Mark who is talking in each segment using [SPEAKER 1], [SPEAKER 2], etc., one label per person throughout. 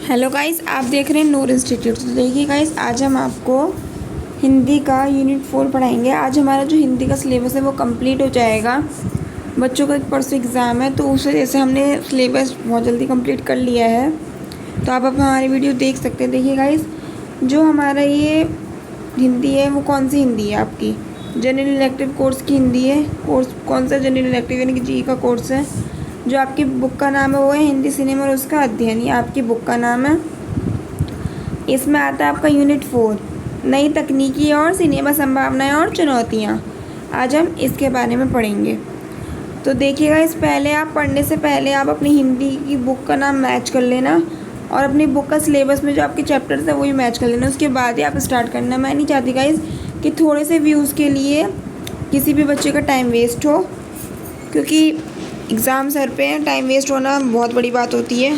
[SPEAKER 1] Hello guys, आप देख रहे हैं नूर इंस्टीट्यूट। तो देखिए गाइस, आज हम आपको हिंदी का यूनिट 4 पढ़ाएंगे। आज हमारा जो हिंदी का सिलेबस है वो कंप्लीट हो जाएगा। बच्चों का एक परसों एग्ज़ाम है, तो उस वजह से हमने सिलेबस बहुत जल्दी कंप्लीट कर लिया है। तो आप हमारी वीडियो देख सकते हैं। देखिए गाइस, जो हमारा ये हिंदी है वो कौन सी हिंदी है आपकी? जनरल इलेक्टिव कोर्स की हिंदी है। कोर्स कौन सा? जनरल इलेक्टिव यानी कि जी का कोर्स है। जो आपकी बुक का नाम है वो है हिंदी सिनेमा और उसका अध्ययन, ये आपकी बुक का नाम है। इसमें आता है आपका यूनिट 4, नई तकनीकी और सिनेमा संभावनाएं और चुनौतियाँ। आज हम इसके बारे में पढ़ेंगे। तो देखिएगा, इस पहले आप पढ़ने से पहले आप अपनी हिंदी की बुक का नाम मैच कर लेना और अपनी बुक का सिलेबस में जो आपके चैप्टर्स है वो भी मैच कर लेना। उसके बाद ही आप स्टार्ट करना। मैं नहीं चाहती गाइस कि थोड़े से व्यूज़ के लिए किसी भी बच्चे का टाइम वेस्ट हो, क्योंकि एग्ज़ाम सर पे है। टाइम वेस्ट होना बहुत बड़ी बात होती है।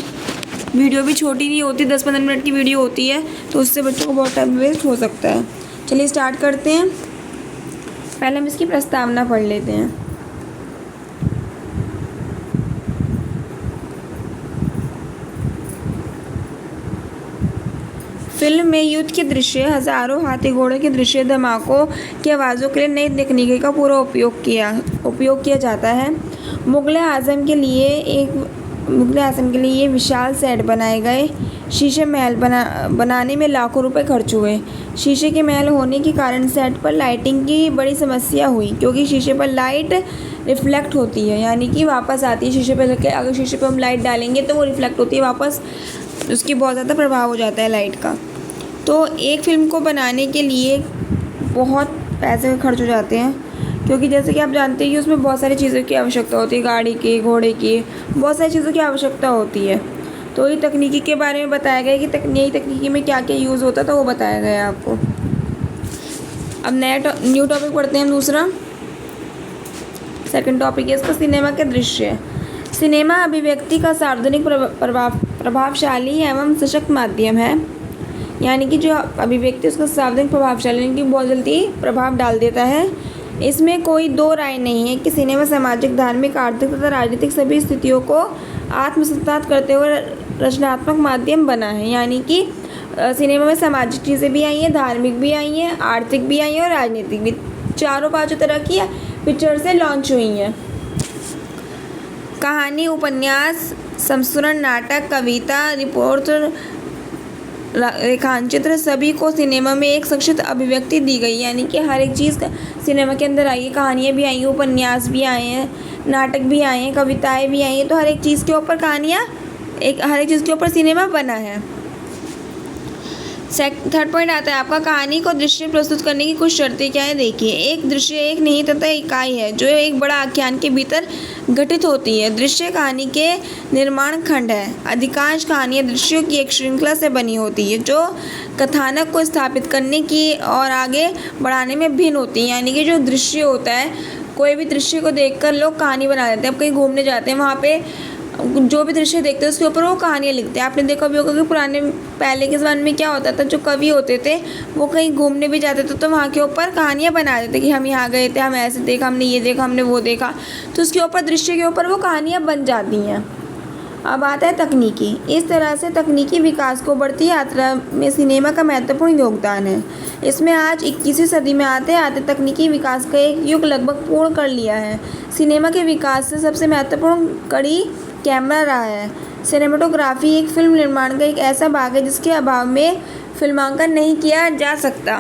[SPEAKER 1] वीडियो भी छोटी नहीं होती, 10-15 मिनट की वीडियो होती है, तो उससे बच्चों को बहुत टाइम वेस्ट हो सकता है। चलिए स्टार्ट करते हैं। पहले हम इसकी प्रस्तावना पढ़ लेते हैं। फिल्म में युद्ध के दृश्य, हज़ारों हाथी घोड़े के दृश्य, धमाकों की आवाज़ों के लिए नई तकनीकी का पूरा उपयोग किया जाता है। मुग़ल आज़म के लिए विशाल सेट बनाए गए। शीशे महल बनाने में लाखों रुपए खर्च हुए। शीशे के महल होने के कारण सेट पर लाइटिंग की बड़ी समस्या हुई, क्योंकि शीशे पर लाइट रिफ्लेक्ट होती है, यानी कि वापस आती है शीशे पर। अगर शीशे पर हम लाइट डालेंगे तो वो रिफ्लेक्ट होती है वापस, उसकी बहुत ज़्यादा प्रभाव हो जाता है लाइट का। तो एक फ़िल्म को बनाने के लिए बहुत पैसे खर्च हो जाते हैं, क्योंकि जैसे कि आप जानते हैं कि उसमें बहुत सारी चीज़ों की आवश्यकता होती है। गाड़ी की, घोड़े की, बहुत सारी चीज़ों की आवश्यकता होती है। तो ये तकनीकी के बारे में बताया गया है कि नई तकनीकी में क्या क्या यूज़ होता था, वो बताया गया है आपको। अब न्यू टॉपिक पढ़ते हैं हम। दूसरा सेकंड टॉपिक है इसका, सिनेमा के दृश्य। सिनेमा अभिव्यक्ति का सार्वजनिक प्रभावशाली एवं सशक्त माध्यम है, यानी कि जो अभिव्यक्ति उसका सार्वजनिक प्रभावशाली, यानी कि बहुत जल्दी प्रभाव डाल देता है। इसमें कोई दो राय नहीं है कि सिनेमा सामाजिक, धार्मिक, आर्थिक तथा राजनीतिक सभी स्थितियों को आत्मसात करते हुए रचनात्मक माध्यम बना है। यानी कि सिनेमा में सामाजिक चीज़ें भी आई हैं, धार्मिक भी आई हैं, आर्थिक भी आई हैं और राजनीतिक भी। चारों पांचों तरह की पिक्चर से लॉन्च हुई हैं। कहानी, उपन्यास, संस्मरण, नाटक, कविता, रिपोर्ट, रेखांचित्र, सभी को सिनेमा में एक संक्षिप्त अभिव्यक्ति दी गई। यानी कि हर एक चीज़ सिनेमा के अंदर आई है। कहानियाँ भी आई हैं, उपन्यास भी आए हैं, नाटक भी आए हैं, कविताएं भी आई हैं। तो हर एक चीज़ के ऊपर कहानियाँ, हर एक चीज़ के ऊपर सिनेमा बना है। थर्ड पॉइंट आता है आपका, कहानी को दृश्य प्रस्तुत करने की कुछ शर्तें क्या है। देखिए, एक दृश्य एक नहीं तथा इकाई है जो एक बड़ा आख्यान के भीतर गठित होती है। दृश्य कहानी के निर्माण खंड है। अधिकांश कहानियाँ दृश्यों की एक श्रृंखला से बनी होती है, जो कथानक को स्थापित करने की और आगे बढ़ाने में भिन्न होती है। यानी कि जो दृश्य होता है, कोई भी दृश्य को देखकर लोग कहानी बना देते हैं। अब कहीं घूमने जाते हैं, वहाँ पे जो भी दृश्य देखते हैं उसके ऊपर वो कहानियाँ लिखते हैं। आपने देखा भी होगा कि पहले के ज़माने में क्या होता था, जो कवि होते थे वो कहीं घूमने भी जाते थे तो वहाँ के ऊपर कहानियाँ बना देते कि हम यहाँ गए थे, हम ऐसे देखा, हमने ये देखा, हमने वो देखा। तो उसके ऊपर, दृश्य के ऊपर वो कहानियाँ बन जाती हैं। अब आता है तकनीकी। इस तरह से तकनीकी विकास को बढ़ती यात्रा में सिनेमा का महत्वपूर्ण योगदान है। इसमें आज 21वीं सदी में आते तकनीकी विकास का एक युग लगभग पूर्ण कर लिया है। सिनेमा के विकास से सबसे महत्वपूर्ण कड़ी कैमरा रहा है। सिनेमेटोग्राफी एक फिल्म निर्माण का एक ऐसा भाग है जिसके अभाव में फिल्मांकन नहीं किया जा सकता।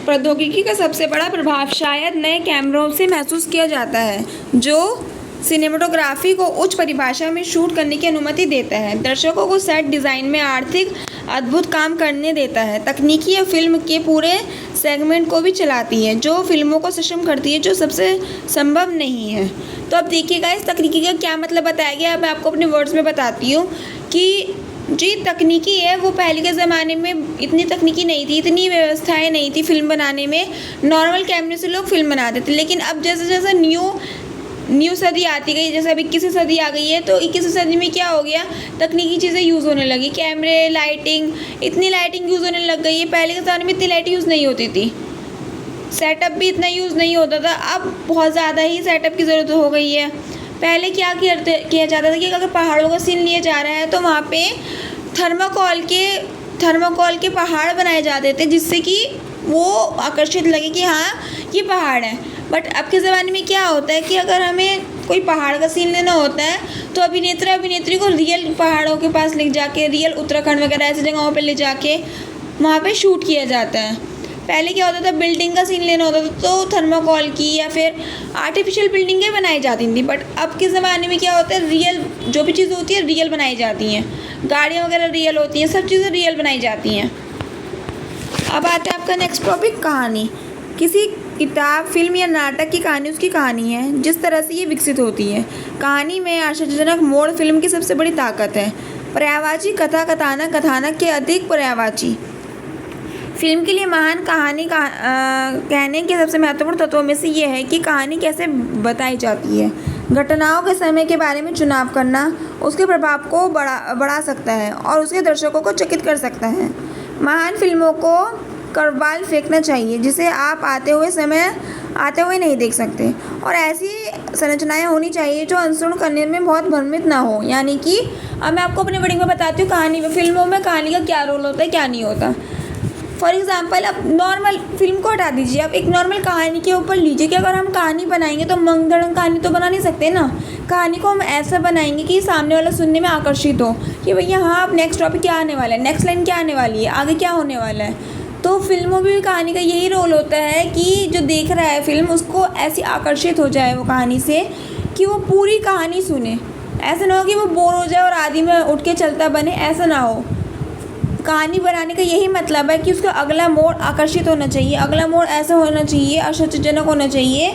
[SPEAKER 1] प्रौद्योगिकी का सबसे बड़ा प्रभाव शायद नए कैमरों से महसूस किया जाता है, जो सिनेमेटोग्राफी को उच्च परिभाषा में शूट करने की अनुमति देता है। दर्शकों को सेट डिज़ाइन में आर्थिक अद्भुत काम करने देता है। तकनीकी या फिल्म के पूरे सेगमेंट को भी चलाती है, जो फिल्मों को सक्षम करती है, जो सबसे संभव नहीं है। तो अब देखिएगा, इस तकनीकी का क्या मतलब बताया गया। अब मैं आपको अपने वर्ड्स में बताती हूँ कि जी तकनीकी है वो पहले के ज़माने में इतनी तकनीकी नहीं थी, इतनी व्यवस्थाएं नहीं थी फिल्म बनाने में। नॉर्मल कैमरे से लोग फिल्म बनाते थे। लेकिन अब जैसे जैसे न्यू सदी आती गई, जैसे अभी 21वीं सदी आ गई है, तो 21वीं सदी में क्या हो गया, तकनीकी चीज़ें यूज़ होने लगी। कैमरे, लाइटिंग, इतनी लाइटिंग यूज़ होने लग गई है। पहले के ज़माने में इतनी लाइट यूज़ नहीं होती थी। सेटअप भी इतना यूज़ नहीं होता था। अब बहुत ज़्यादा ही सेटअप की ज़रूरत हो गई है। पहले क्या किया जाता था कि अगर पहाड़ों का सीन लिया जा रहा है तो वहाँ पे थर्माकोल के पहाड़ बनाए जाते थे, जिससे कि वो आकर्षित लगे कि हाँ ये पहाड़ है। बट अब के ज़माने में क्या होता है कि अगर हमें कोई पहाड़ का सीन लेना होता है तो अभिनेत्री को रियल पहाड़ों के पास ले जाके, रियल उत्तराखंड वगैरह ऐसी जगहों पे ले जाके वहाँ पे शूट किया जाता है। पहले क्या होता था, बिल्डिंग का सीन लेना होता था तो थर्माकोल की या फिर आर्टिफिशियल बिल्डिंगें बनाई जाती थी। बट अब के ज़माने में क्या होता है, रियल जो भी चीज़ होती है रियल बनाई जाती हैं। गाड़ियाँ वगैरह रियल होती हैं, सब चीज़ें रियल बनाई जाती हैं। अब आता है आपका नेक्स्ट टॉपिक, कहानी। किसी किताब, फिल्म या नाटक की कहानी उसकी कहानी है, जिस तरह से ये विकसित होती है। कहानी में आश्चर्यजनक मोड़ फिल्म की सबसे बड़ी ताकत है। पर्यायवाची कथा, कथानक के अधिक पर्यायवाची। फिल्म के लिए महान कहानी कहने के सबसे महत्वपूर्ण तत्वों में से ये है कि कहानी कैसे बताई जाती है। घटनाओं के समय के बारे में चुनाव करना उसके प्रभाव को बढ़ा सकता है और उसके दर्शकों को चकित कर सकता है। महान फिल्मों को करवाल फेंकना चाहिए जिसे आप आते हुए नहीं देख सकते, और ऐसी संरचनाएं होनी चाहिए जो अनुसरण करने में बहुत भ्रमित ना हो। यानी कि अब मैं आपको अपने वर्डिंग में बताती हूँ कहानी में, फिल्मों में कहानी का क्या रोल होता है, क्या नहीं होता। फॉर एग्ज़ाम्पल, अब नॉर्मल फिल्म को हटा दीजिए, आप एक नॉर्मल कहानी के ऊपर लीजिए कि अगर हम कहानी बनाएंगे तो मंगधड़ंग कहानी तो बना नहीं सकते ना। कहानी को हम ऐसा बनाएंगे कि सामने वाला सुनने में आकर्षित हो कि भैया हाँ अब नेक्स्ट टॉपिक क्या आने वाला है, नेक्स्ट लाइन क्या आने वाली है, आगे क्या होने वाला है। तो फिल्मों में भी कहानी का यही रोल होता है कि जो देख रहा है फिल्म उसको ऐसी आकर्षित हो जाए वो कहानी से कि वो पूरी कहानी सुने। ऐसा ना हो कि वो बोर हो जाए और आदि में उठ के चलता बने, ऐसा ना हो। कहानी बनाने का यही मतलब है कि उसका अगला मोड़ आकर्षित होना चाहिए, अगला मोड़ ऐसा होना चाहिए, आश्चर्यजनक होना चाहिए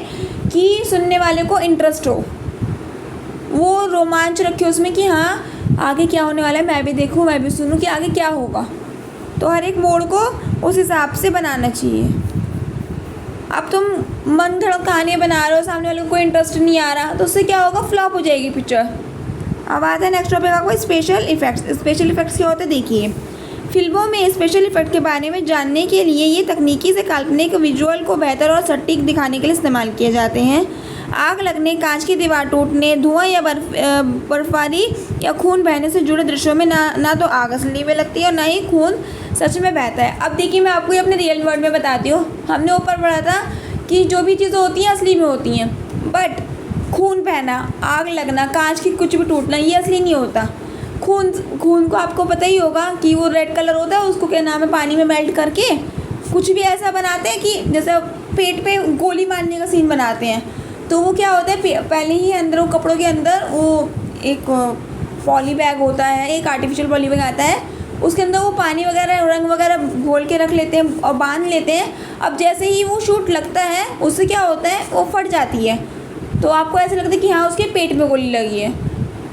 [SPEAKER 1] कि सुनने वाले को इंटरेस्ट हो, वो रोमांच रखे उसमें कि हाँ आगे क्या होने वाला है, मैं भी देखूँ, मैं भी सुनूँ कि आगे क्या होगा। तो हर एक मोड़ को उस हिसाब से बनाना चाहिए। अब तुम मन धड़क कहानियाँ बना रहे हो, सामने वाले को कोई इंटरेस्ट नहीं आ रहा, तो उससे क्या होगा, फ्लॉप हो जाएगी पिक्चर। अब आता है नेक्स्ट टॉपिक आपको स्पेशल इफ़ेक्ट्स। स्पेशल इफ़ेक्ट्स क्या होते हैं, देखिए। फिल्मों में स्पेशल इफ़ेक्ट के बारे में जानने के लिए ये तकनीकी से काल्पनिक विजुअल को बेहतर और सटीक दिखाने के लिए इस्तेमाल किए जाते हैं। आग लगने, कांच की दीवार टूटने, धुआं या बर्फबारी या खून बहने से जुड़े दृश्यों में ना तो आग असली में लगती है और ना ही खून सच में बहता है। अब देखिए मैं आपको ये अपने रियल वर्ड में बताती हूँ। हमने ऊपर पढ़ा था कि जो भी चीज़ें होती हैं असली में होती हैं, बट खून बहना, आग लगना, कांच की कुछ भी टूटना ये असली नहीं होता। खून को आपको पता ही होगा कि वो रेड कलर होता है, उसको क्या नाम है, पानी में मेल्ट करके कुछ भी ऐसा बनाते हैं कि जैसे पेट पे गोली मारने का सीन बनाते हैं। तो वो क्या होता है, पहले ही अंदर वो कपड़ों के अंदर वो एक पॉली बैग होता है, एक आर्टिफिशियल पॉली बैग आता है, उसके अंदर वो पानी वगैरह रंग वगैरह घोल के रख लेते हैं और बांध लेते हैं। अब जैसे ही वो शूट लगता है उससे क्या होता है, वो फट जाती है, तो आपको ऐसा लगता है कि हाँ उसके पेट में गोली लगी है।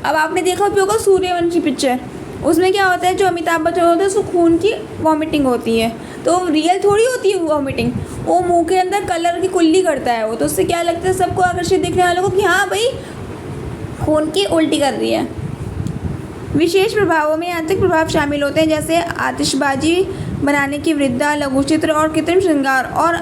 [SPEAKER 1] अब आपने देखा भी होगा सूर्यवंशी पिक्चर, उसमें क्या होता है, जो अमिताभ बच्चन होता है उसको खून की वॉमिटिंग होती है, तो रियल थोड़ी होती है वॉमिटिंग, वो मुंह के अंदर कलर की कुल्ली करता है वो, तो उससे क्या लगता है सबको आकर्षित देखने वालों को कि हाँ भाई खून की उल्टी कर रही है। विशेष प्रभावों में यांत्रिक प्रभाव शामिल होते हैं, जैसे आतिशबाजी बनाने की वृद्धा, लघुचित्र और कृत्रिम श्रृंगार, और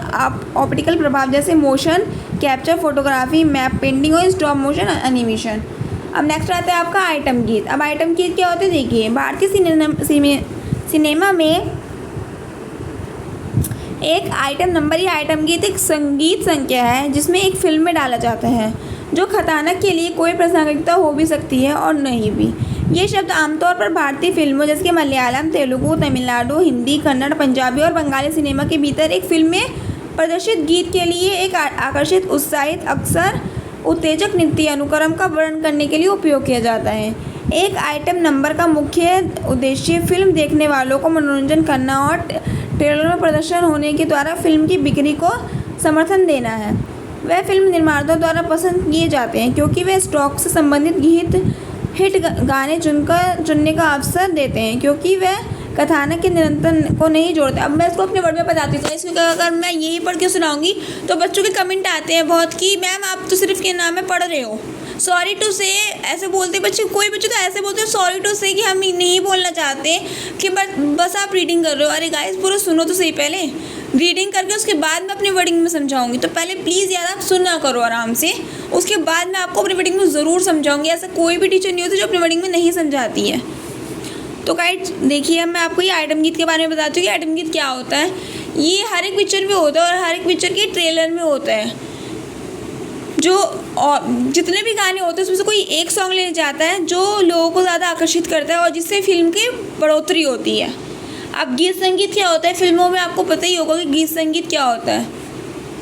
[SPEAKER 1] ऑप्टिकल प्रभाव जैसे motion capture, photography, map painting और स्टॉप मोशन एनिमेशन। अब नेक्स्ट आता है आपका आइटम गीत। अब आइटम गीत क्या होते हैं, देखिए। भारतीय सिनेमा में एक आइटम नंबर या आइटम गीत एक संगीत संख्या है जिसमें एक फिल्म में डाला जाता है, जो कथानक के लिए कोई प्रासंगिकता हो भी सकती है और नहीं भी। ये शब्द आमतौर पर भारतीय फिल्मों जैसे कि मलयालम, तेलुगु, तमिलनाडु, हिंदी, कन्नड़, पंजाबी और बंगाली सिनेमा के भीतर एक फिल्म में प्रदर्शित गीत के लिए एक आकर्षित, उत्साहित, अक्सर उत्तेजक नृत्य अनुक्रम का वर्णन करने के लिए उपयोग किया जाता है। एक आइटम नंबर का मुख्य उद्देश्य फिल्म देखने वालों को मनोरंजन करना और ट्रेलर में प्रदर्शन होने के द्वारा फिल्म की बिक्री को समर्थन देना है। वह फिल्म निर्माताओं द्वारा पसंद किए जाते हैं क्योंकि वे स्टॉक से संबंधित हिट गाने चुनने का अवसर देते हैं, क्योंकि वह कथानक के निरंतर को नहीं जोड़ते। अब मैं इसको अपने वर्ड में बताती हूँ, इसमें अगर मैं यहीं पढ़ के सुनाऊंगी तो बच्चों के कमेंट आते हैं बहुत कि मैम आप तो सिर्फ के नाम में पढ़ रहे हो, सॉरी टू से ऐसे बोलते बच्चे, कोई बच्चे तो ऐसे बोलते हैं सॉरी टू से कि हम नहीं बोलना चाहते कि बस आप रीडिंग कर रहे हो। अरे गाइस पूरा सुनो तो सही पहले। रीडिंग करके उसके बाद मैं अपनी वर्डिंग में समझाऊंगी। तो पहले प्लीज़ यार आप सुनना करो आराम से, उसके बाद मैं आपको अपनी वर्डिंग में ज़रूर समझाऊंगी। ऐसा कोई भी टीचर नहीं होती जो अपनी वर्डिंग में नहीं समझाती है। तो गाइस देखिए, मैं आपको ये आइटम गीत के बारे में बताती हूँ कि आइटम गीत क्या होता है। ये हर एक पिक्चर में होता है और हर एक पिक्चर के ट्रेलर में होता है। जो जितने भी गाने होते हैं उसमें से कोई एक सॉन्ग लेने जाता है जो लोगों को ज़्यादा आकर्षित करता है और जिससे फिल्म की बढ़ोतरी होती है। अब गीत संगीत क्या होता है फिल्मों में, आपको पता ही होगा कि गीत संगीत क्या होता है।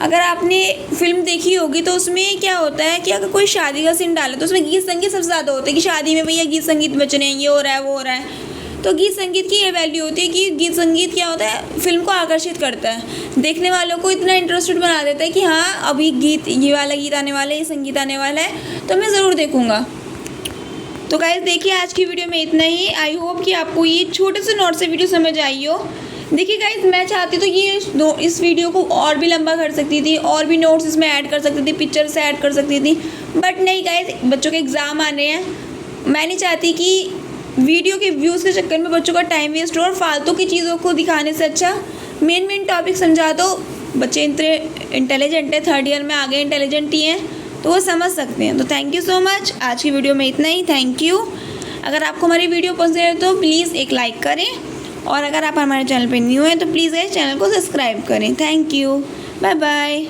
[SPEAKER 1] अगर आपने फिल्म देखी होगी तो उसमें क्या होता है कि अगर कोई शादी का सीन डाले तो उसमें गीत संगीत सबसे ज़्यादा होता है कि शादी में भैया गीत संगीत बज रहे हैं, ये हो रहा है वो हो रहा है। तो गीत संगीत की ये वैल्यू होती है कि गीत संगीत क्या होता है, फिल्म को आकर्षित करता है, देखने वालों को इतना इंटरेस्टेड बना देता है कि हाँ अभी गीत, ये वाला गीत आने वाला है, ये संगीत आने वाला है, तो मैं ज़रूर देखूँगा। तो गाइस देखिए, आज की वीडियो में इतना ही। आई होप कि आपको ये छोटे से नोट से वीडियो समझ आई हो। देखिए गाइस, मैं चाहती तो ये इस वीडियो को और भी लंबा कर सकती थी, और भी नोट्स इसमें ऐड कर सकती थी, पिक्चर से ऐड कर सकती थी, बट नहीं गाइस, बच्चों के एग्ज़ाम आने हैं। मैं नहीं चाहती कि वीडियो के व्यूज़ के चक्कर में बच्चों का टाइम वेस्ट हो और फालतू की चीज़ों को दिखाने से अच्छा मेन टॉपिक समझा दो। बच्चे इतने इंटेलिजेंट है, 3rd ईयर में आगे इंटेलिजेंट ही हैं, तो वो समझ सकते हैं। तो थैंक यू सो मच, आज की वीडियो में इतना ही। Thank you. अगर आपको हमारी वीडियो पसंद है तो प्लीज़ एक लाइक करें, और अगर आप हमारे चैनल पर न्यू हैं तो प्लीज़ इस चैनल को सब्सक्राइब करें। Thank you, bye bye.